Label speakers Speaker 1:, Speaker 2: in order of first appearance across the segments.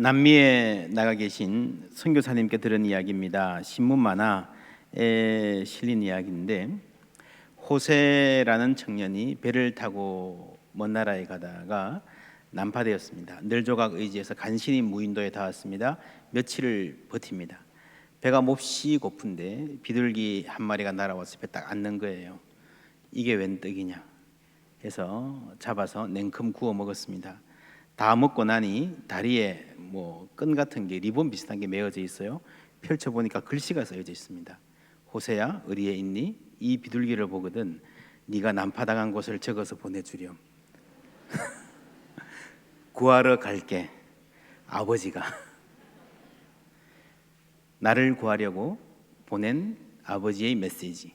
Speaker 1: 남미에 나가 계신 선교사님께 들은 이야기입니다. 신문 만화에 실린 이야기인데, 호세라는 청년이 배를 타고 먼 나라에 가다가 난파되었습니다. 늘조각 의지에서 간신히 무인도에 닿았습니다. 며칠을 버팁니다. 배가 몹시 고픈데 비둘기 한 마리가 날아와서 배 딱 앉는 거예요. 이게 웬 떡이냐 해서 잡아서 냉큼 구워 먹었습니다. 다 먹고 나니 다리에 끈 같은 게 리본 비슷한 게 메어져 있어요. 펼쳐보니까 글씨가 써져 있습니다. 호세야, 어디에 있니? 이 비둘기를 보거든 네가 난파당한 곳을 적어서 보내주렴. 구하러 갈게. 아버지가 나를 구하려고 보낸 아버지의 메시지.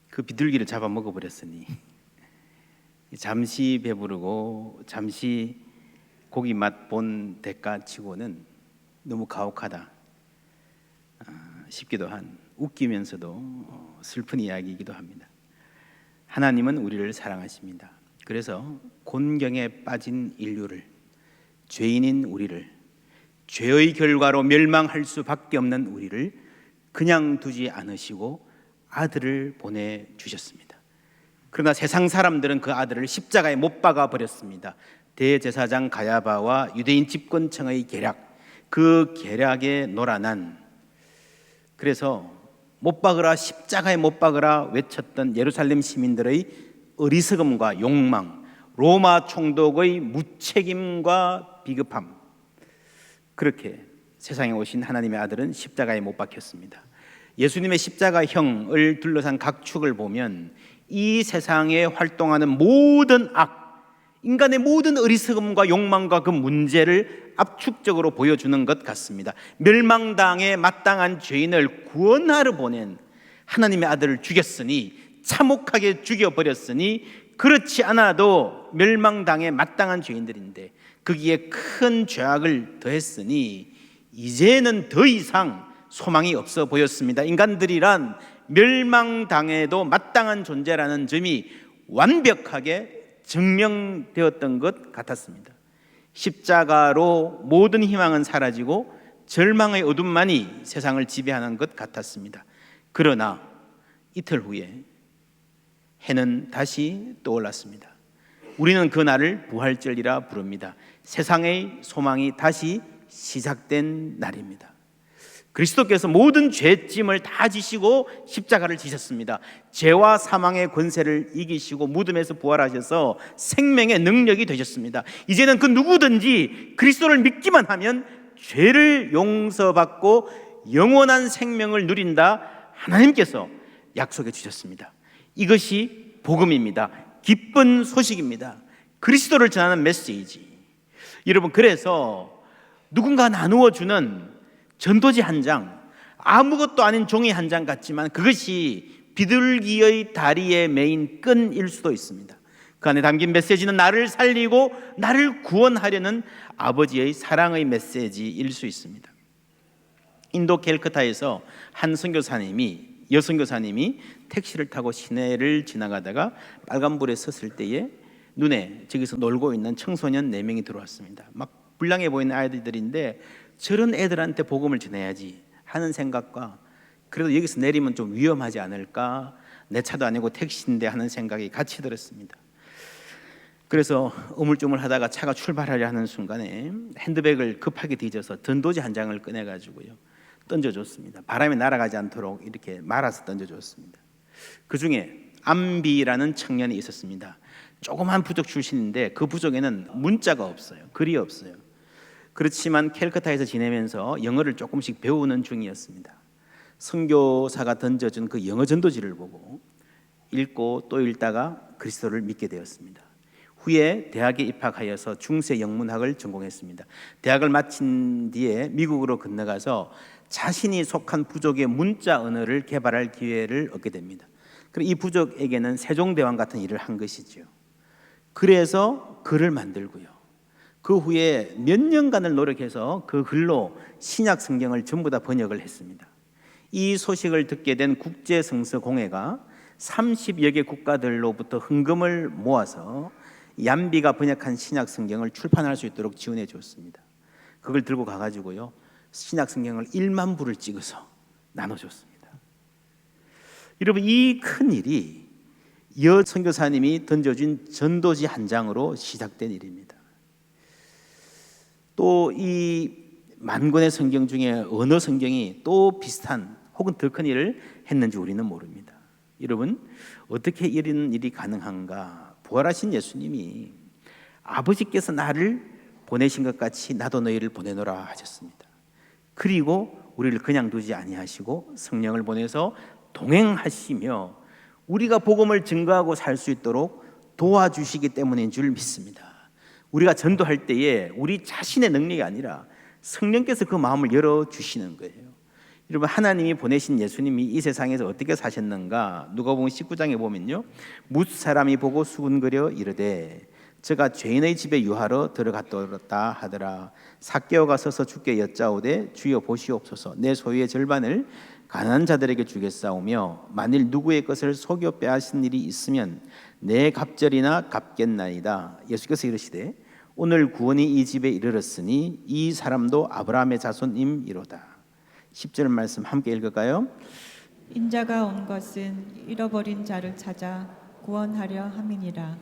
Speaker 1: 그 비둘기를 잡아 먹어버렸으니 잠시 배부르고 잠시 고기 맛 본 대가 치고는 너무 가혹하다 싶기도 한, 웃기면서도 슬픈 이야기이기도 합니다. 하나님은 우리를 사랑하십니다. 그래서 곤경에 빠진 인류를, 죄인인 우리를, 죄의 결과로 멸망할 수밖에 없는 우리를 그냥 두지 않으시고 아들을 보내주셨습니다. 그러나 세상 사람들은 그 아들을 십자가에 못 박아 버렸습니다. 대제사장 가야바와 유대인 집권층의 계략, 그 계략에 놀아난, 그래서 못 박으라, 십자가에 못 박으라 외쳤던 예루살렘 시민들의 어리석음과 욕망, 로마 총독의 무책임과 비겁함, 그렇게 세상에 오신 하나님의 아들은 십자가에 못 박혔습니다. 예수님의 십자가형을 둘러싼 각 축을 보면 이 세상에 활동하는 모든 악, 인간의 모든 어리석음과 욕망과 그 문제를 압축적으로 보여주는 것 같습니다. 멸망당에 마땅한 죄인을 구원하러 보낸 하나님의 아들을 죽였으니, 참혹하게 죽여버렸으니, 그렇지 않아도 멸망당에 마땅한 죄인들인데 거기에 큰 죄악을 더했으니 이제는 더 이상 소망이 없어 보였습니다. 인간들이란 멸망당에도 마땅한 존재라는 점이 완벽하게 증명되었던 것 같았습니다. 십자가로 모든 희망은 사라지고 절망의 어둠만이 세상을 지배하는 것 같았습니다. 그러나 이틀 후에 해는 다시 떠올랐습니다. 우리는 그 날을 부활절이라 부릅니다. 세상의 소망이 다시 시작된 날입니다. 그리스도께서 모든 죄짐을 다 지시고 십자가를 지셨습니다. 죄와 사망의 권세를 이기시고 무덤에서 부활하셔서 생명의 능력이 되셨습니다. 이제는 그 누구든지 그리스도를 믿기만 하면 죄를 용서받고 영원한 생명을 누린다, 하나님께서 약속해 주셨습니다. 이것이 복음입니다. 기쁜 소식입니다. 그리스도를 전하는 메시지. 여러분, 그래서 누군가 나누어 주는 전도지 한 장, 아무것도 아닌 종이 한 장 같지만 그것이 비둘기의 다리에 매인 끈일 수도 있습니다. 그 안에 담긴 메시지는 나를 살리고 나를 구원하려는 아버지의 사랑의 메시지일 수 있습니다. 인도 캘커타에서 한 여선교사님이 택시를 타고 시내를 지나가다가 빨간불에 섰을 때에 눈에 저기서 놀고 있는 청소년 4명이 들어왔습니다. 막 불량해 보이는 아이들인데 저런 애들한테 복음을 전해야지 하는 생각과, 그래도 여기서 내리면 좀 위험하지 않을까, 내 차도 아니고 택시인데 하는 생각이 같이 들었습니다. 그래서 우물쭈물 하다가 차가 출발하려 하는 순간에 핸드백을 급하게 뒤져서 전도지 한 장을 꺼내가지고요 던져줬습니다. 바람이 날아가지 않도록 이렇게 말아서 던져줬습니다. 그 중에 암비라는 청년이 있었습니다. 조그만 부족 출신인데 그 부족에는 문자가 없어요. 글이 없어요. 그렇지만 캘커타에서 지내면서 영어를 조금씩 배우는 중이었습니다. 선교사가 던져준 그 영어 전도지를 보고 읽고 또 읽다가 그리스도를 믿게 되었습니다. 후에 대학에 입학하여서 중세 영문학을 전공했습니다. 대학을 마친 뒤에 미국으로 건너가서 자신이 속한 부족의 문자 언어를 개발할 기회를 얻게 됩니다. 그리고 이 부족에게는 세종대왕 같은 일을 한 것이죠. 그래서 글을 만들고요, 그 후에 몇 년간을 노력해서 그 글로 신약 성경을 전부 다 번역을 했습니다. 이 소식을 듣게 된 국제성서공회가 30여 개 국가들로부터 헌금을 모아서 얀비가 번역한 신약 성경을 출판할 수 있도록 지원해 줬습니다. 그걸 들고 가가지고요 신약 성경을 1만 부를 찍어서 나눠줬습니다. 여러분, 이 큰 일이 여 선교사님이 던져준 전도지 한 장으로 시작된 일입니다. 또 이 만권의 성경 중에 어느 성경이 또 비슷한 혹은 더 큰 일을 했는지 우리는 모릅니다. 여러분, 어떻게 이런 일이 가능한가? 부활하신 예수님이 아버지께서 나를 보내신 것 같이 나도 너희를 보내노라 하셨습니다. 그리고 우리를 그냥 두지 아니하시고 성령을 보내서 동행하시며 우리가 복음을 증거하고 살 수 있도록 도와주시기 때문인 줄 믿습니다. 우리가 전도할 때에 우리 자신의 능력이 아니라 성령께서 그 마음을 열어주시는 거예요. 여러분, 하나님이 보내신 예수님이 이 세상에서 어떻게 사셨는가? 누가복음 19장에 보면요, 뭇 사람이 보고 수군거려 이르되 저가 죄인의 집에 유하러 들어갔다 하더라. 삭개오가 서서 주께 여짜오되 주여 보시옵소서, 내 소유의 절반을 가난한 자들에게 주겠사오며 만일 누구의 것을 속여 빼앗은 일이 있으면 내 갑절이나 갚겠나이다. 예수께서 이르시되 오늘 구원이 이 집에 이르렀으니 이 사람도 아브라함의 자손임이로다. 10절 말씀 함께 읽을까요?
Speaker 2: 인자가 온 것은 잃어버린 자를 찾아 구원하려 함이니라.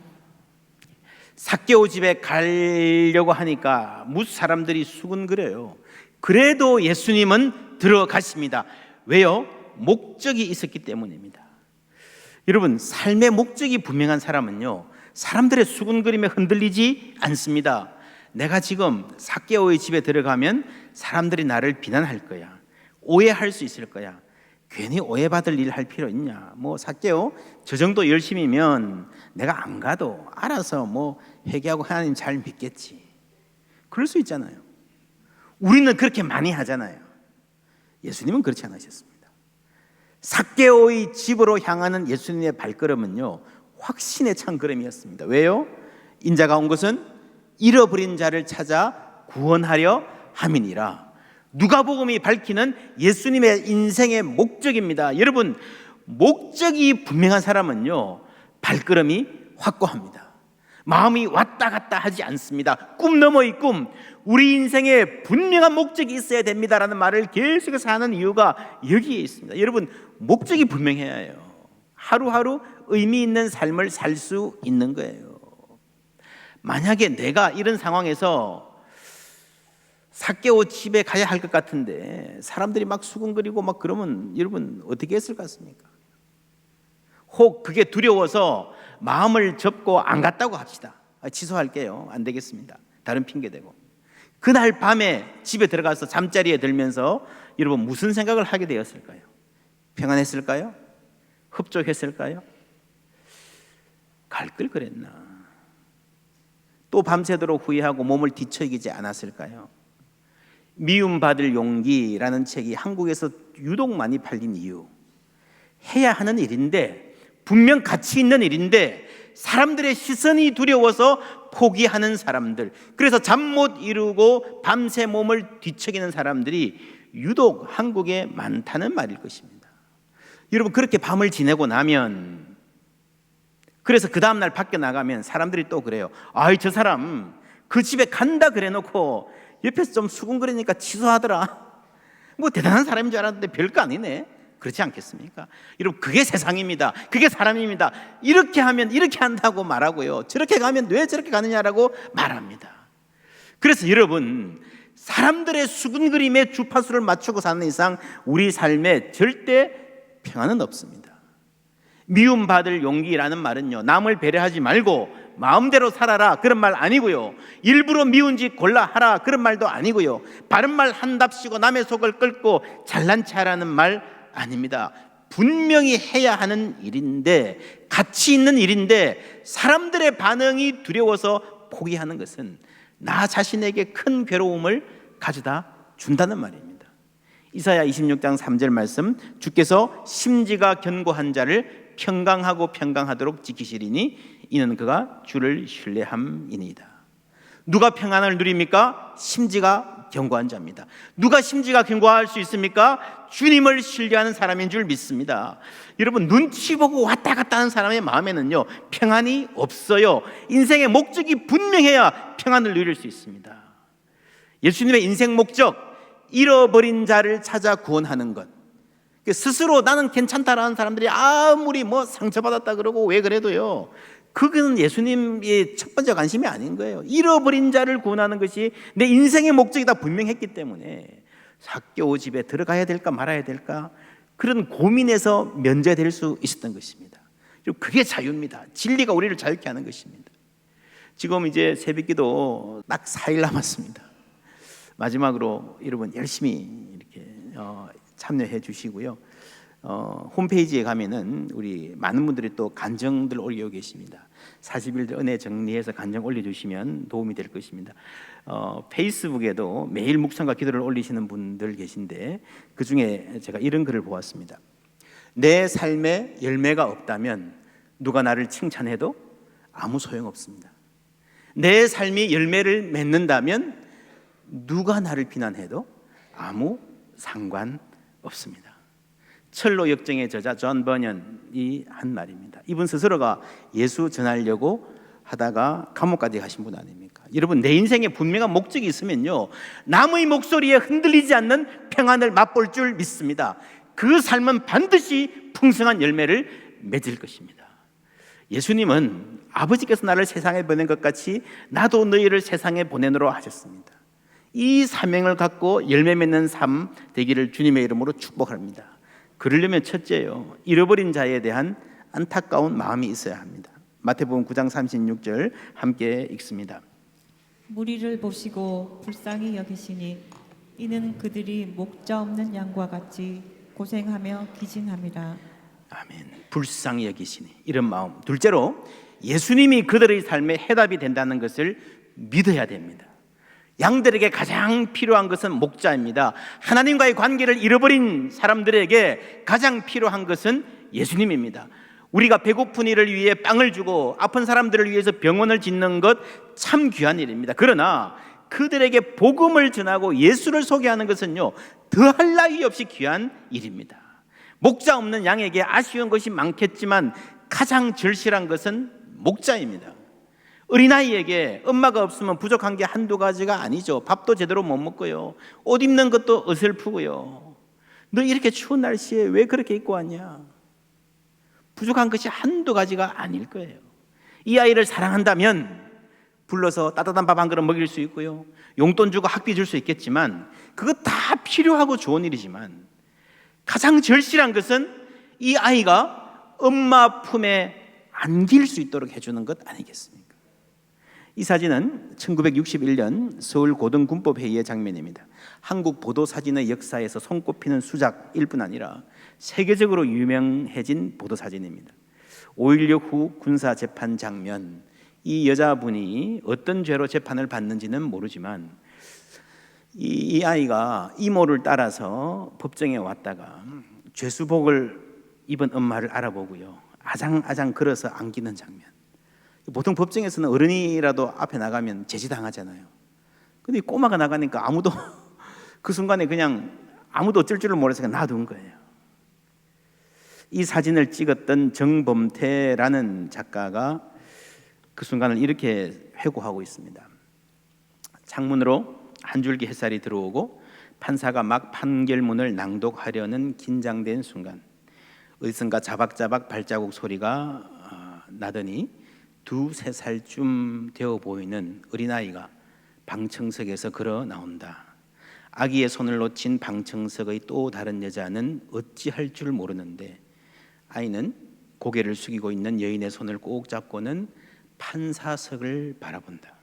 Speaker 1: 삭개오 집에 가려고 하니까 뭇 사람들이 수군거려요. 그래도 예수님은 들어가십니다. 왜요? 목적이 있었기 때문입니다. 여러분, 삶의 목적이 분명한 사람은요 사람들의 수군거림에 흔들리지 않습니다. 내가 지금 삭개오의 집에 들어가면 사람들이 나를 비난할 거야, 오해할 수 있을 거야. 괜히 오해받을 일 할 필요 있냐? 뭐 삭개오 저 정도 열심이면 내가 안 가도 알아서 뭐 회개하고 하나님 잘 믿겠지. 그럴 수 있잖아요. 우리는 그렇게 많이 하잖아요. 예수님은 그렇지 않으셨습니다. 삭개오의 집으로 향하는 예수님의 발걸음은요 확신에 찬 걸음이었습니다. 왜요? 인자가 온 것은 잃어버린 자를 찾아 구원하려 함이니라. 누가복음이 밝히는 예수님의 인생의 목적입니다. 여러분, 목적이 분명한 사람은요 발걸음이 확고합니다. 마음이 왔다 갔다 하지 않습니다. 꿈 너머의 꿈, 우리 인생에 분명한 목적이 있어야 됩니다라는 말을 계속해서 하는 이유가 여기에 있습니다. 여러분, 목적이 분명해야 해요. 하루하루 의미 있는 삶을 살 수 있는 거예요. 만약에 내가 이런 상황에서 삭개오 집에 가야 할 것 같은데 사람들이 막 수군거리고 막 그러면 여러분 어떻게 했을 것 같습니까? 혹 그게 두려워서 마음을 접고 안 갔다고 합시다. 취소할게요, 안 되겠습니다, 다른 핑계 대고. 그날 밤에 집에 들어가서 잠자리에 들면서 여러분 무슨 생각을 하게 되었을까요? 평안했을까요? 흡족했을까요? 갈 걸 그랬나? 또 밤새도록 후회하고 몸을 뒤척이지 않았을까요? 미움받을 용기라는 책이 한국에서 유독 많이 팔린 이유, 해야 하는 일인데, 분명 가치 있는 일인데 사람들의 시선이 두려워서 포기하는 사람들, 그래서 잠 못 이루고 밤새 몸을 뒤척이는 사람들이 유독 한국에 많다는 말일 것입니다. 여러분, 그렇게 밤을 지내고 나면, 그래서 그 다음날 밖에 나가면 사람들이 또 그래요. 아이, 저 사람 그 집에 간다 그래 놓고 옆에서 좀 수군거리니까 취소하더라. 뭐 대단한 사람인 줄 알았는데 별거 아니네. 그렇지 않겠습니까? 여러분, 그게 세상입니다. 그게 사람입니다. 이렇게 하면 이렇게 한다고 말하고요, 저렇게 가면 왜 저렇게 가느냐라고 말합니다. 그래서 여러분, 사람들의 수군거림에 주파수를 맞추고 사는 이상 우리 삶에 절대 평안은 없습니다. 미움받을 용기라는 말은요, 남을 배려하지 말고 마음대로 살아라 그런 말 아니고요, 일부러 미운 짓 골라 하라 그런 말도 아니고요, 바른 말 한답시고 남의 속을 끓고 잘난 체하라는 말 아닙니다. 분명히 해야 하는 일인데, 가치 있는 일인데 사람들의 반응이 두려워서 포기하는 것은 나 자신에게 큰 괴로움을 가져다 준다는 말입니다. 이사야 26장 3절 말씀, 주께서 심지가 견고한 자를 평강하고 평강하도록 지키시리니 이는 그가 주를 신뢰함이니이다. 누가 평안을 누립니까? 심지가 견고한 자입니다. 누가 심지가 견고할 수 있습니까? 주님을 신뢰하는 사람인 줄 믿습니다. 여러분, 눈치 보고 왔다 갔다 하는 사람의 마음에는요 평안이 없어요. 인생의 목적이 분명해야 평안을 누릴 수 있습니다. 예수님의 인생 목적, 잃어버린 자를 찾아 구원하는 것. 스스로 나는 괜찮다라는 사람들이 아무리 뭐 상처받았다 그러고 왜 그래도요, 그건 예수님의 첫 번째 관심이 아닌 거예요. 잃어버린 자를 구원하는 것이 내 인생의 목적이다 분명했기 때문에 삭개오 집에 들어가야 될까 말아야 될까 그런 고민에서 면제될 수 있었던 것입니다. 그리고 그게 자유입니다. 진리가 우리를 자유케 하는 것입니다. 지금 이제 새벽기도 딱 4일 남았습니다. 마지막으로 여러분 열심히 이렇게 참여해 주시고요. 홈페이지에 가면은 우리 많은 분들이 또 간증들 올리고 계십니다. 40일 은혜 정리해서 간증 올려주시면 도움이 될 것입니다. 페이스북에도 매일 묵상과 기도를 올리시는 분들 계신데 그 중에 제가 이런 글을 보았습니다. 내 삶에 열매가 없다면 누가 나를 칭찬해도 아무 소용없습니다. 내 삶이 열매를 맺는다면 누가 나를 비난해도 아무 상관없습니다. 철로 역정의 저자 존 버년이 한 말입니다. 이분 스스로가 예수 전하려고 하다가 감옥까지 가신 분 아닙니까? 여러분, 내 인생에 분명한 목적이 있으면요, 남의 목소리에 흔들리지 않는 평안을 맛볼 줄 믿습니다. 그 삶은 반드시 풍성한 열매를 맺을 것입니다. 예수님은 아버지께서 나를 세상에 보낸 것 같이 나도 너희를 세상에 보내노라 하셨습니다. 이 사명을 갖고 열매 맺는 삶 되기를 주님의 이름으로 축복합니다. 그러려면 첫째요, 잃어버린 자에 대한 안타까운 마음이 있어야 합니다. 마태복음 9장 36절 함께 읽습니다.
Speaker 2: 무리를 보시고 불쌍히 여기시니 이는 그들이 목자 없는 양과 같이 고생하며 기진함이라.
Speaker 1: 아멘. 불쌍히 여기시니, 이런 마음. 둘째로, 예수님이 그들의 삶에 해답이 된다는 것을 믿어야 됩니다. 양들에게 가장 필요한 것은 목자입니다. 하나님과의 관계를 잃어버린 사람들에게 가장 필요한 것은 예수님입니다. 우리가 배고픈 이를 위해 빵을 주고 아픈 사람들을 위해서 병원을 짓는 것 참 귀한 일입니다. 그러나 그들에게 복음을 전하고 예수를 소개하는 것은요, 더할 나위 없이 귀한 일입니다. 목자 없는 양에게 아쉬운 것이 많겠지만 가장 절실한 것은 목자입니다. 어린아이에게 엄마가 없으면 부족한 게 한두 가지가 아니죠. 밥도 제대로 못 먹고요, 옷 입는 것도 어설프고요. 너 이렇게 추운 날씨에 왜 그렇게 입고 왔냐? 부족한 것이 한두 가지가 아닐 거예요. 이 아이를 사랑한다면 불러서 따뜻한 밥 한 그릇 먹일 수 있고요, 용돈 주고 학비 줄 수 있겠지만 그거 다 필요하고 좋은 일이지만 가장 절실한 것은 이 아이가 엄마 품에 안길 수 있도록 해주는 것 아니겠습니까? 이 사진은 1961년 서울 고등군법회의의 장면입니다. 한국 보도사진의 역사에서 손꼽히는 수작일 뿐 아니라 세계적으로 유명해진 보도사진입니다. 5.16 후 군사재판 장면, 이 여자분이 어떤 죄로 재판을 받는지는 모르지만 이 아이가 이모를 따라서 법정에 왔다가 죄수복을 입은 엄마를 알아보고요, 아장아장 걸어서 안기는 장면. 보통 법정에서는 어른이라도 앞에 나가면 제지당하잖아요. 근데 꼬마가 나가니까 아무도 그 순간에 그냥 아무도 어쩔 줄을 몰라서 놔둔 거예요. 이 사진을 찍었던 정범태라는 작가가 그 순간을 이렇게 회고하고 있습니다. 창문으로 한 줄기 햇살이 들어오고 판사가 막 판결문을 낭독하려는 긴장된 순간, 어디선가 자박자박 발자국 소리가 나더니 2-3살쯤 되어 보이는 어린아이가 방청석에서 걸어 나온다. 아기의 손을 놓친 방청석의 또 다른 여자는 어찌할 줄 모르는데 아이는 고개를 숙이고 있는 여인의 손을 꼭 잡고는 판사석을 바라본다.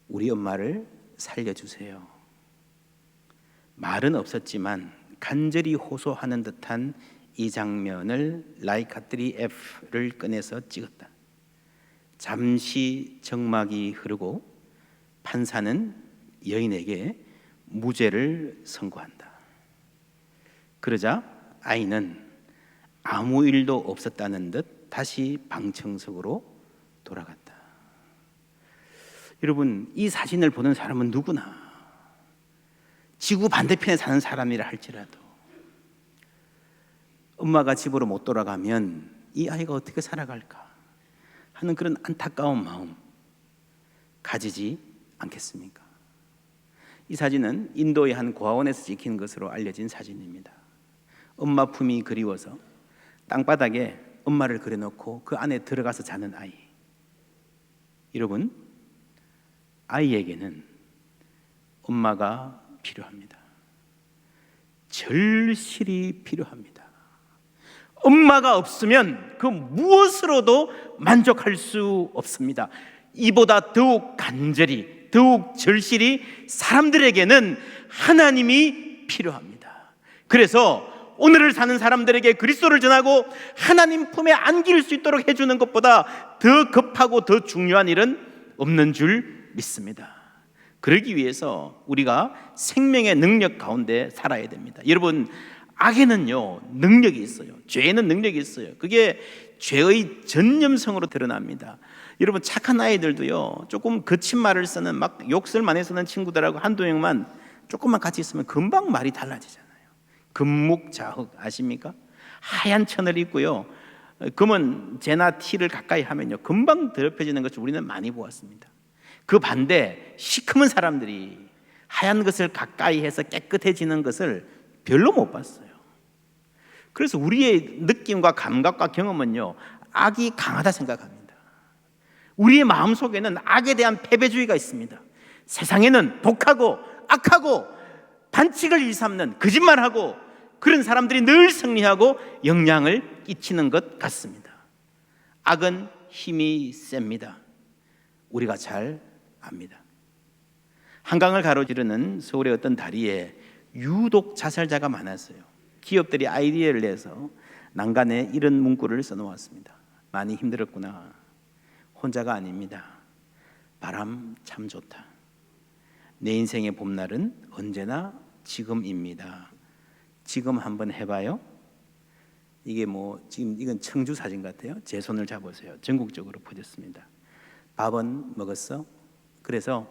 Speaker 1: 우리 엄마를 살려주세요. 말은 없었지만 간절히 호소하는 듯한 이 장면을 라이카 3F를 꺼내서 찍었다. 잠시 정막이 흐르고 판사는 여인에게 무죄를 선고한다. 그러자 아이는 아무 일도 없었다는 듯 다시 방청석으로 돌아갔다. 여러분, 이 사진을 보는 사람은 누구나 지구 반대편에 사는 사람이라 할지라도 엄마가 집으로 못 돌아가면 이 아이가 어떻게 살아갈까 하는 그런 안타까운 마음 가지지 않겠습니까? 이 사진은 인도의 한 고아원에서 찍힌 것으로 알려진 사진입니다. 엄마 품이 그리워서 땅바닥에 엄마를 그려놓고 그 안에 들어가서 자는 아이. 여러분, 아이에게는 엄마가 필요합니다. 절실히 필요합니다. 엄마가 없으면 그 무엇으로도 만족할 수 없습니다. 이보다 더욱 간절히, 더욱 절실히 사람들에게는 하나님이 필요합니다. 그래서 오늘을 사는 사람들에게 그리스도를 전하고 하나님 품에 안길 수 있도록 해주는 것보다 더 급하고 더 중요한 일은 없는 줄 믿습니다. 그러기 위해서 우리가 생명의 능력 가운데 살아야 됩니다. 여러분, 악에는요 능력이 있어요. 죄에는 능력이 있어요. 그게 죄의 전념성으로 드러납니다. 여러분, 착한 아이들도요 조금 거친 말을 쓰는, 막 욕설 많이 쓰는 친구들하고 한두 명만 조금만 같이 있으면 금방 말이 달라지잖아요. 금묵자흑 아십니까? 하얀 천을 입고요 금은 재나 티를 가까이 하면요 금방 더럽혀지는 것을 우리는 많이 보았습니다. 그 반대 시커먼 사람들이 하얀 것을 가까이 해서 깨끗해지는 것을 별로 못 봤어요. 그래서 우리의 느낌과 감각과 경험은요 악이 강하다 생각합니다. 우리의 마음속에는 악에 대한 패배주의가 있습니다. 세상에는 독하고 악하고 반칙을 일삼는, 거짓말하고 그런 사람들이 늘 승리하고 영향을 끼치는 것 같습니다. 악은 힘이 셉니다. 우리가 잘 압니다. 한강을 가로지르는 서울의 어떤 다리에 유독 자살자가 많았어요. 기업들이 아이디어를 내서 난간에 이런 문구를 써놓았습니다. 많이 힘들었구나. 혼자가 아닙니다. 바람 참 좋다. 내 인생의 봄날은 언제나 지금입니다. 지금 한번 해봐요. 이게 지금 이건 청주 사진 같아요. 제 손을 잡으세요. 전국적으로 퍼졌습니다. 밥은 먹었어? 그래서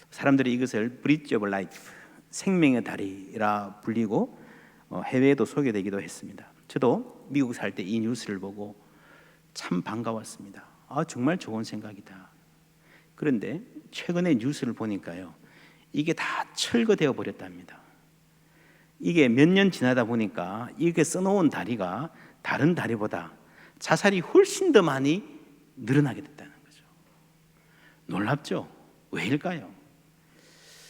Speaker 1: 사람들이 이것을 브릿지 오브 라이프, 생명의 다리라 불리고 해외에도 소개되기도 했습니다. 저도 미국 살 때 이 뉴스를 보고 참 반가웠습니다. 정말 좋은 생각이다. 그런데 최근에 뉴스를 보니까요 이게 다 철거되어 버렸답니다. 이게 몇 년 지나다 보니까 이렇게 써놓은 다리가 다른 다리보다 자살이 훨씬 더 많이 늘어나게 됐다는 거죠. 놀랍죠? 왜일까요?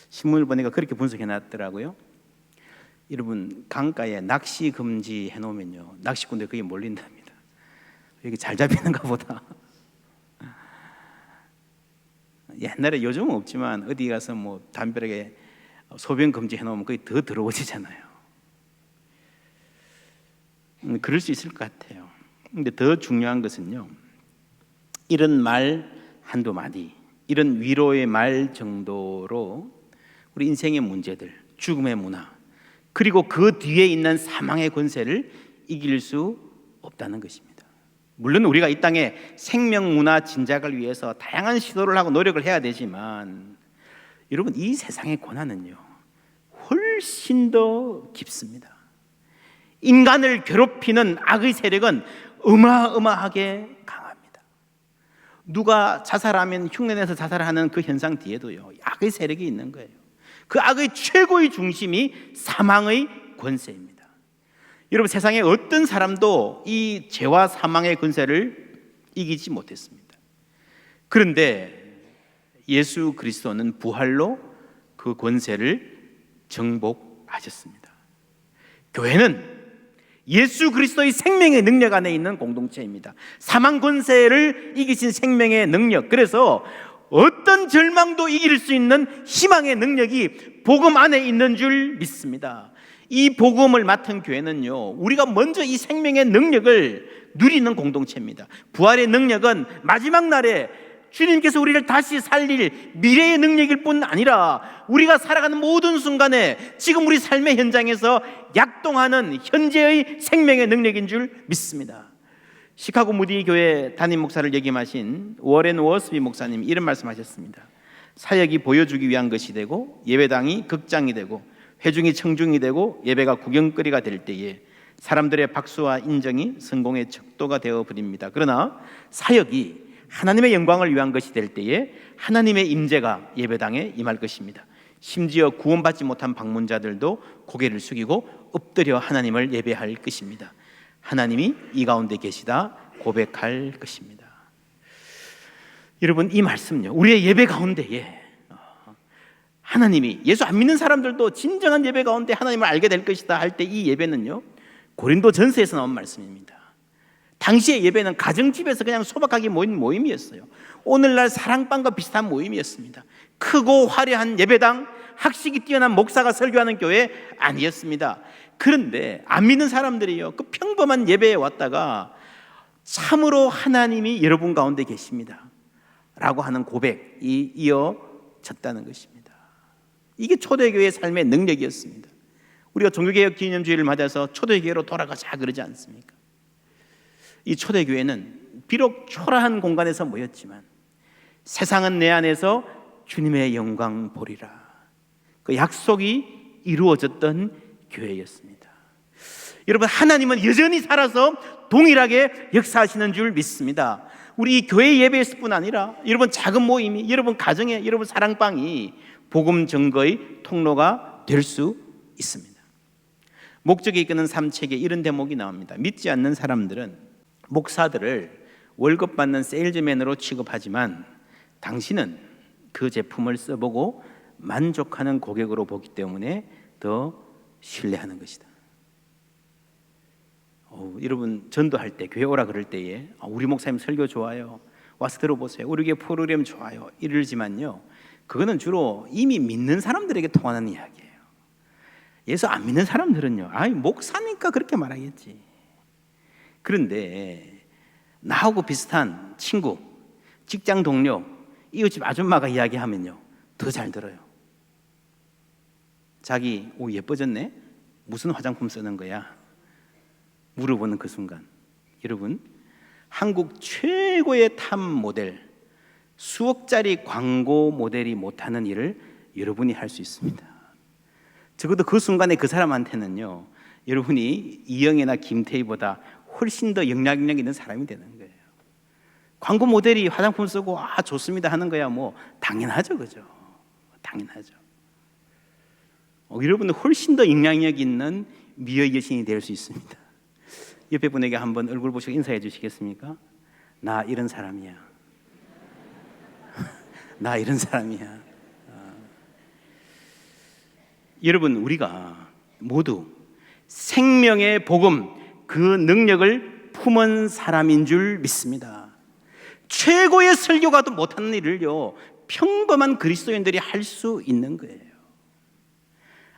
Speaker 1: 신문을 보니까 그렇게 분석해 놨더라고요. 여러분, 강가에 낚시 금지 해놓으면요 낚시꾼들이 거기에 몰린답니다. 여기 잘 잡히는가 보다. 옛날에, 요즘은 없지만 어디 가서 담벼락에 소변 금지 해놓으면 거기 더 더러워지잖아요. 그럴 수 있을 것 같아요. 근데 더 중요한 것은요 이런 말 한두 마디, 이런 위로의 말 정도로 우리 인생의 문제들, 죽음의 문화, 그리고 그 뒤에 있는 사망의 권세를 이길 수 없다는 것입니다. 물론 우리가 이 땅에 생명 문화 진작을 위해서 다양한 시도를 하고 노력을 해야 되지만 여러분, 이 세상의 고난은요 훨씬 더 깊습니다. 인간을 괴롭히는 악의 세력은 어마어마하게 강합니다. 누가 자살하면 흉내내서 자살하는 그 현상 뒤에도요 악의 세력이 있는 거예요. 그 악의 최고의 중심이 사망의 권세입니다. 여러분, 세상에 어떤 사람도 이 죄와 사망의 권세를 이기지 못했습니다. 그런데 예수 그리스도는 부활로 그 권세를 정복하셨습니다. 교회는 예수 그리스도의 생명의 능력 안에 있는 공동체입니다. 사망 권세를 이기신 생명의 능력, 그래서 어떤 절망도 이길 수 있는 희망의 능력이 복음 안에 있는 줄 믿습니다. 이 복음을 맡은 교회는요 우리가 먼저 이 생명의 능력을 누리는 공동체입니다. 부활의 능력은 마지막 날에 주님께서 우리를 다시 살릴 미래의 능력일 뿐 아니라 우리가 살아가는 모든 순간에 지금 우리 삶의 현장에서 약동하는 현재의 생명의 능력인 줄 믿습니다. 시카고 무디 교회 담임 목사를 역임하신 워렌 워스비 목사님 이런 말씀하셨습니다. 사역이 보여주기 위한 것이 되고 예배당이 극장이 되고 회중이 청중이 되고 예배가 구경거리가 될 때에 사람들의 박수와 인정이 성공의 척도가 되어버립니다. 그러나 사역이 하나님의 영광을 위한 것이 될 때에 하나님의 임재가 예배당에 임할 것입니다. 심지어 구원받지 못한 방문자들도 고개를 숙이고 엎드려 하나님을 예배할 것입니다. 하나님이 이 가운데 계시다 고백할 것입니다. 여러분, 이 말씀요, 우리의 예배 가운데에 하나님이, 예수 안 믿는 사람들도 진정한 예배 가운데 하나님을 알게 될 것이다 할 때 이 예배는요, 고린도 전서에서 나온 말씀입니다. 당시의 예배는 가정집에서 그냥 소박하게 모인 모임이었어요. 오늘날 사랑방과 비슷한 모임이었습니다. 크고 화려한 예배당, 학식이 뛰어난 목사가 설교하는 교회 아니었습니다. 그런데 안 믿는 사람들이요, 그 평범한 예배에 왔다가 참으로 하나님이 여러분 가운데 계십니다 라고 하는 고백이 이어졌다는 것입니다. 이게 초대교회의 삶의 능력이었습니다. 우리가 종교개혁 기념주의를 맞아서 초대교회로 돌아가자 그러지 않습니까? 이 초대교회는 비록 초라한 공간에서 모였지만 세상은 내 안에서 주님의 영광 보리라, 그 약속이 이루어졌던 교회였습니다. 여러분, 하나님은 여전히 살아서 동일하게 역사하시는 줄 믿습니다. 우리 교회 예배였을 뿐 아니라 여러분 작은 모임이, 여러분 가정에, 여러분 사랑방이 복음 증거의 통로가 될 수 있습니다. 목적이 이끄는 삶 책에 이런 대목이 나옵니다. 믿지 않는 사람들은 목사들을 월급 받는 세일즈맨으로 취급하지만 당신은 그 제품을 써보고 만족하는 고객으로 보기 때문에 더 신뢰하는 것이다. 여러분, 전도할 때, 교회 오라 그럴 때에 우리 목사님 설교 좋아요, 와서 들어보세요, 우리 교회 프로그램 좋아요 이러지만요, 그거는 주로 이미 믿는 사람들에게 통하는 이야기예요. 예수 안 믿는 사람들은요, 목사니까 그렇게 말하겠지. 그런데 나하고 비슷한 친구, 직장 동료, 이웃집 아줌마가 이야기하면요 더 잘 들어요. 자기 예뻐졌네? 무슨 화장품 쓰는 거야? 물어보는 그 순간, 여러분, 한국 최고의 탑 모델, 수억짜리 광고 모델이 못하는 일을 여러분이 할 수 있습니다. 적어도 그 순간에 그 사람한테는요, 여러분이 이영애나 김태희보다 훨씬 더 영향력 있는 사람이 되는 거예요. 광고 모델이 화장품 쓰고 좋습니다 하는 거야 뭐 당연하죠, 그죠? 당연하죠. 여러분은 훨씬 더 영향력 있는 미의 여신이 될 수 있습니다. 옆에 분에게 한번 얼굴 보시고 인사해 주시겠습니까? 나 이런 사람이야. 나 이런 사람이야. 여러분, 우리가 모두 생명의 복음, 그 능력을 품은 사람인 줄 믿습니다. 최고의 설교가도 못하는 일을요 평범한 그리스도인들이 할 수 있는 거예요.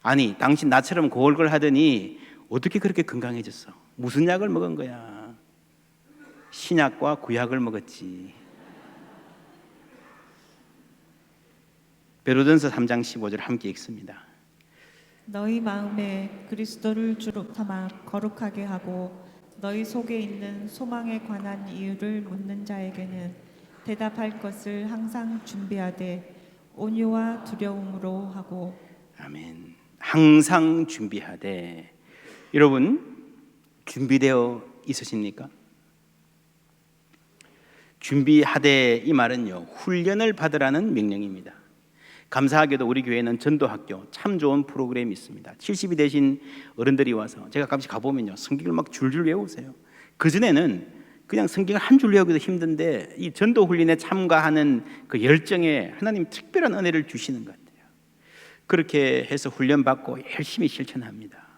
Speaker 1: 아니, 당신 나처럼 골골 하더니 어떻게 그렇게 건강해졌어? 무슨 약을 먹은 거야? 신약과 구약을 먹었지. 베드로전서 3장 15절 함께 읽습니다.
Speaker 2: 너희 마음에 그리스도를 주로 삼아 거룩하게 하고 너희 속에 있는 소망에 관한 이유를 묻는 자에게는 대답할 것을 항상 준비하되 온유와 두려움으로 하고. 아멘.
Speaker 1: 항상 준비하되. 여러분, 준비되어 있으십니까? 준비하되, 이 말은요 훈련을 받으라는 명령입니다. 감사하게도 우리 교회는 전도학교 참 좋은 프로그램이 있습니다. 70이 되신 어른들이 와서 제가 가끔씩 가보면요 성경을 막 줄줄 외우세요. 그전에는 그냥 성경을 한 줄 외우기도 힘든데 이 전도 훈련에 참가하는 그 열정에 하나님 특별한 은혜를 주시는 것 같아요. 그렇게 해서 훈련받고 열심히 실천합니다.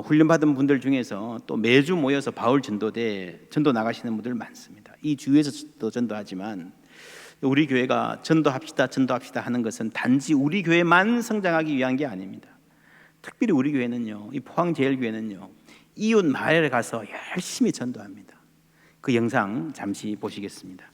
Speaker 1: 훈련받은 분들 중에서 또 매주 모여서 바울 전도대 전도 나가시는 분들 많습니다. 이 주위에서도 전도하지만 우리 교회가 전도합시다 하는 것은 단지 우리 교회만 성장하기 위한 게 아닙니다. 특별히 우리 교회는요, 이 포항제일교회는요 이웃 마을에 가서 열심히 전도합니다. 그 영상 잠시 보시겠습니다.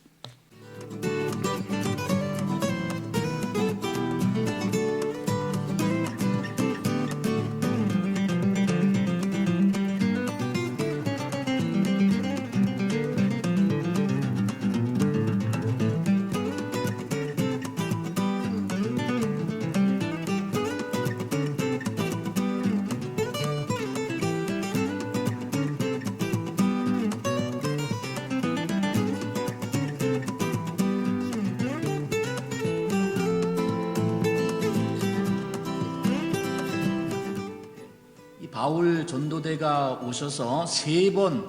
Speaker 3: 바울 전도대가 오셔서 3번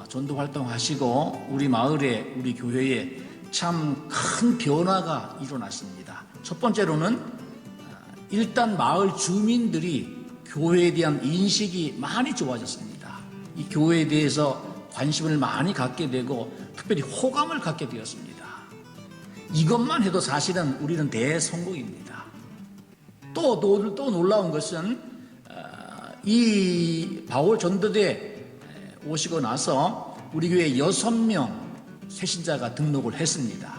Speaker 3: 전도 활동하시고 우리 마을에, 우리 교회에 참 큰 변화가 일어났습니다. 첫 번째로는 일단 마을 주민들이 교회에 대한 인식이 많이 좋아졌습니다. 이 교회에 대해서 관심을 많이 갖게 되고 특별히 호감을 갖게 되었습니다. 이것만 해도 사실은 우리는 대성공입니다. 또 놀라운 것은 이 바울 전도대 오시고 나서 우리 교회에 6명 새신자가 등록을 했습니다.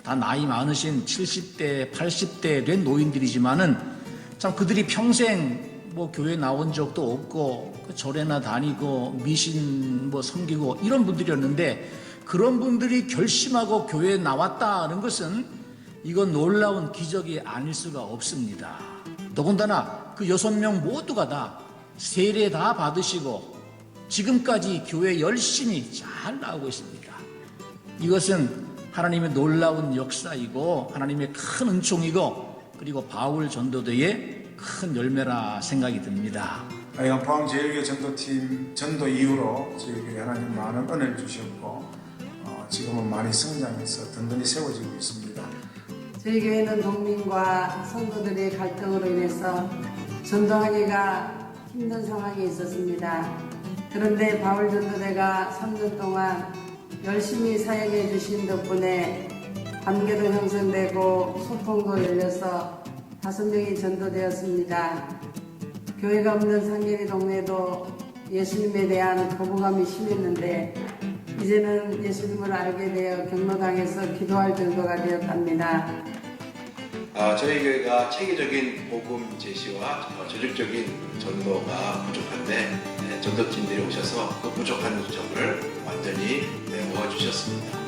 Speaker 3: 다 나이 많으신 70대, 80대 된 노인들이지만은 참 그들이 평생 교회 나온 적도 없고 절에나 다니고 미신 섬기고 이런 분들이었는데 그런 분들이 결심하고 교회에 나왔다는 것은 이건 놀라운 기적이 아닐 수가 없습니다. 더군다나 그 6명 모두가 다 세례 다 받으시고 지금까지 교회 열심히 잘 나오고 있습니다. 이것은 하나님의 놀라운 역사이고 하나님의 큰 은총이고 그리고 바울 전도대의 큰 열매라 생각이 듭니다.
Speaker 4: 포항제일교회 전도팀 전도 이후로 저희 교회 하나님 많은 은혜를 주셨고 지금은 많이 성장해서 든든히 세워지고 있습니다.
Speaker 5: 저희 교회는 동민과 성도들의 갈등으로 인해서 전도하기가 힘든 상황이 있었습니다. 그런데 바울 전도대가 3년 동안 열심히 사역해 주신 덕분에 관계도 형성되고 소통도 열려서 5명이 전도되었습니다. 교회가 없는 상계리 동네도 예수님에 대한 거부감이 심했는데 이제는 예수님을 알게 되어 경로당에서 기도할 정도가 되었답니다.
Speaker 6: 저희 교회가 체계적인 복음 제시와 조직적인 전도가 부족한데 전도팀들이 오셔서 그 부족한 점을 완전히 메워주셨습니다.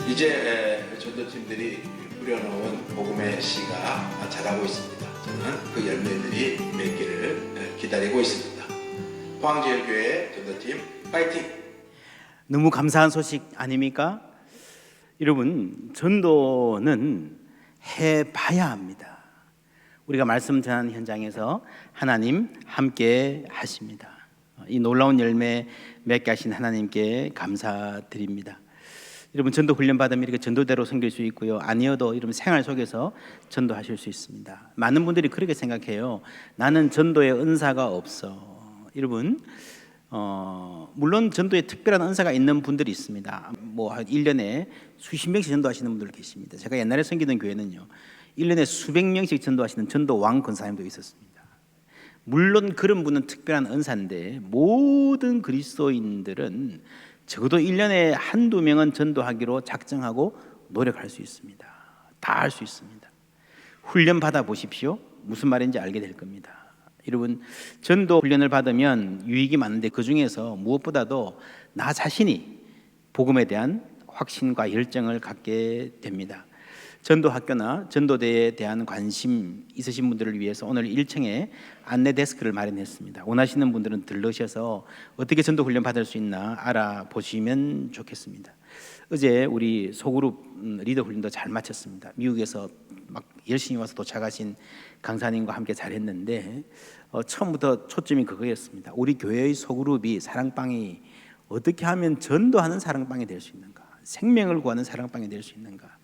Speaker 6: 이제 전도팀들이 뿌려놓은 복음의 씨가 자라고 있습니다. 저는 그 열매들이 맺기를 기다리고 있습니다. 포항제일교회 전도팀 파이팅!
Speaker 1: 너무 감사한 소식 아닙니까? 여러분, 전도는 해봐야 합니다. 우리가 말씀 전하는 현장에서 하나님 함께 하십니다. 이 놀라운 열매 맺게 하신 하나님께 감사드립니다. 여러분, 전도 훈련 받으면 이렇게 전도대로 섬길 수 있고요. 아니어도 여러분 생활 속에서 전도하실 수 있습니다. 많은 분들이 그렇게 생각해요. 나는 전도의 은사가 없어. 여러분, 물론 전도에 특별한 은사가 있는 분들이 있습니다. 1년에 수십 명씩 전도하시는 분들 계십니다. 제가 옛날에 섬기던 교회는요, 1년에 수백 명씩 전도하시는 전도왕 권사님도 있었습니다. 물론 그런 분은 특별한 은사인데 모든 그리스도인들은 적어도 1년에 한두 명은 전도하기로 작정하고 노력할 수 있습니다. 다 할 수 있습니다. 훈련 받아 보십시오. 무슨 말인지 알게 될 겁니다. 여러분, 전도 훈련을 받으면 유익이 많은데 그 중에서 무엇보다도 나 자신이 복음에 대한 확신과 열정을 갖게 됩니다. 전도학교나 전도대에 대한 관심 있으신 분들을 위해서 오늘 1층에 안내 데스크를 마련했습니다. 원하시는 분들은 들르셔서 어떻게 전도 훈련 받을 수 있나 알아보시면 좋겠습니다. 어제 우리 소그룹 리더 훈련도 잘 마쳤습니다. 미국에서 막 열심히 와서 도착하신 강사님과 함께 잘했는데 처음부터 초점이 그거였습니다. 우리 교회의 소그룹이 사랑방이 어떻게 하면 전도하는 사랑방이 될 수 있는가, 생명을 구하는 사랑방이 될 수 있는가.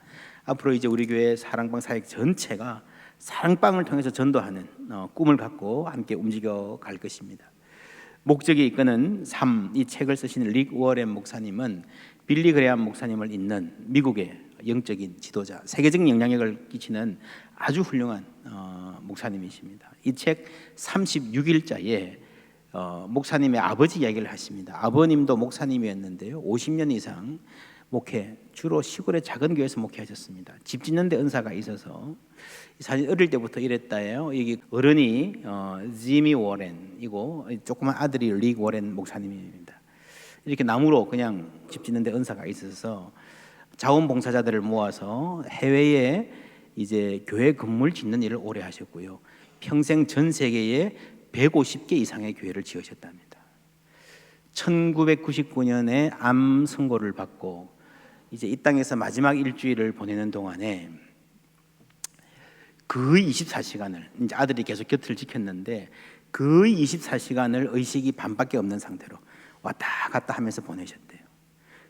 Speaker 1: 앞으로 이제 우리 교회 사랑방 사역 전체가 사랑방을 통해서 전도하는 꿈을 갖고 함께 움직여 갈 것입니다. 목적이 이끄는 삶, 이 책을 쓰신 릭 워렌 목사님은 빌리 그레암 목사님을 잇는 미국의 영적인 지도자, 세계적인 영향력을 끼치는 아주 훌륭한 목사님이십니다. 이 책 36일자에 목사님의 아버지 이야기를 하십니다. 아버님도 목사님이었는데요, 50년 이상 목회, 주로 시골의 작은 교회에서 목회하셨습니다. 집 짓는 데 은사가 있어서 사실 어릴 때부터 이랬다예요. 여기 어른이 지미 워렌이고 조그만 아들이 릭 워렌 목사님입니다. 이렇게 나무로 그냥 집 짓는 데 은사가 있어서 자원봉사자들을 모아서 해외에 이제 교회 건물 짓는 일을 오래 하셨고요. 평생 전 세계에 150개 이상의 교회를 지으셨답니다. 1999년에 암 선고를 받고 이제 이 땅에서 마지막 일주일을 보내는 동안에 거의 24시간을 이제 아들이 계속 곁을 지켰는데 거의 24시간을 의식이 반밖에 없는 상태로 왔다 갔다 하면서 보내셨대요.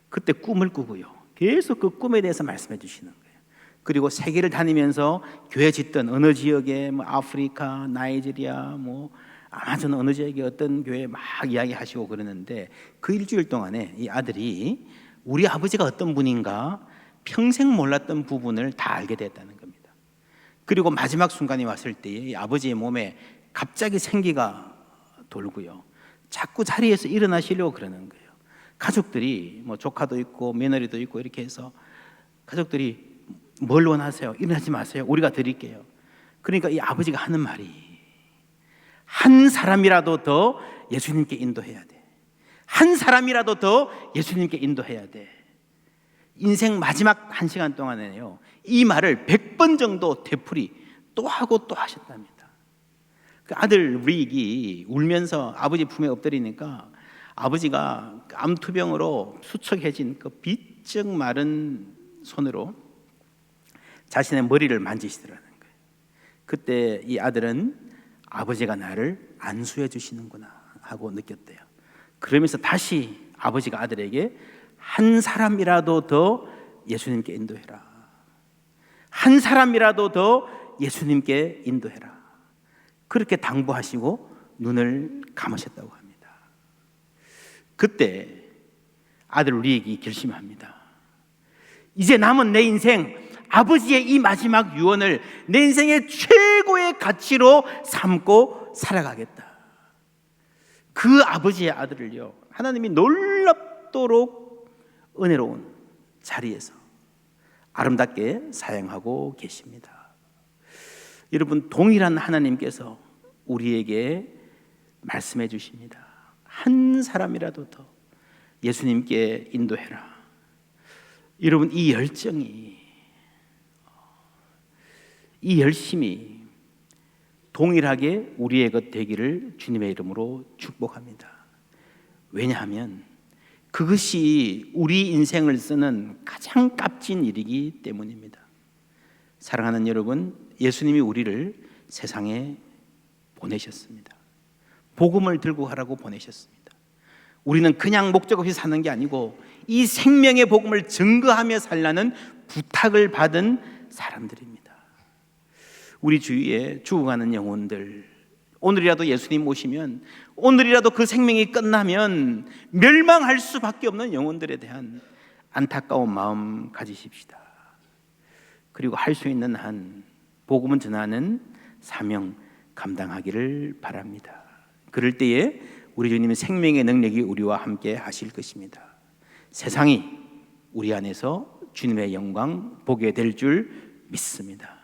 Speaker 1: 그때 꿈을 꾸고요. 계속 그 꿈에 대해서 말씀해 주시는 거예요. 그리고 세계를 다니면서 교회 짓던 어느 지역에 뭐 아프리카, 나이지리아, 뭐 아마존 어느 지역에 어떤 교회 막 이야기하시고 그러는데 그 일주일 동안에 이 아들이 우리 아버지가 어떤 분인가 평생 몰랐던 부분을 다 알게 됐다는 겁니다. 그리고 마지막 순간이 왔을 때 이 아버지의 몸에 갑자기 생기가 돌고요. 자꾸 자리에서 일어나시려고 그러는 거예요. 가족들이 뭐 조카도 있고 며느리도 있고 이렇게 해서 가족들이 뭘 원하세요? 일어나지 마세요. 우리가 드릴게요. 그러니까 이 아버지가 하는 말이 한 사람이라도 더 예수님께 인도해야 돼. 한 사람이라도 더 예수님께 인도해야 돼. 인생 마지막 1시간 동안에요. 이 말을 100번 정도 되풀이 또 하고 또 하셨답니다. 그 아들 릭이 울면서 아버지 품에 엎드리니까 아버지가 암투병으로 수척해진 그 비쩍 마른 손으로 자신의 머리를 만지시더라는 거예요. 그때 이 아들은 아버지가 나를 안수해 주시는구나 하고 느꼈대요. 그러면서 다시 아버지가 아들에게 한 사람이라도 더 예수님께 인도해라. 한 사람이라도 더 예수님께 인도해라. 그렇게 당부하시고 눈을 감으셨다고 합니다. 그때 아들 릭이 결심합니다. 이제 남은 내 인생 아버지의 이 마지막 유언을 내 인생의 최고의 가치로 삼고 살아가겠다. 그 아버지의 아들을요, 하나님이 놀랍도록 은혜로운 자리에서 아름답게 사용하고 계십니다. 여러분, 동일한 하나님께서 우리에게 말씀해 주십니다. 한 사람이라도 더 예수님께 인도해라. 여러분, 이 열정이, 이 열심이 동일하게 우리의 것 되기를 주님의 이름으로 축복합니다. 왜냐하면 그것이 우리 인생을 쓰는 가장 값진 일이기 때문입니다. 사랑하는 여러분, 예수님이 우리를 세상에 보내셨습니다. 복음을 들고 가라고 보내셨습니다. 우리는 그냥 목적 없이 사는 게 아니고 이 생명의 복음을 증거하며 살라는 부탁을 받은 사람들입니다. 우리 주위에 죽어가는 영혼들, 오늘이라도 예수님 오시면, 오늘이라도 그 생명이 끝나면 멸망할 수밖에 없는 영혼들에 대한 안타까운 마음 가지십시다. 그리고 할 수 있는 한 복음은 전하는 사명 감당하기를 바랍니다. 그럴 때에 우리 주님의 생명의 능력이 우리와 함께 하실 것입니다. 세상이 우리 안에서 주님의 영광 보게 될 줄 믿습니다.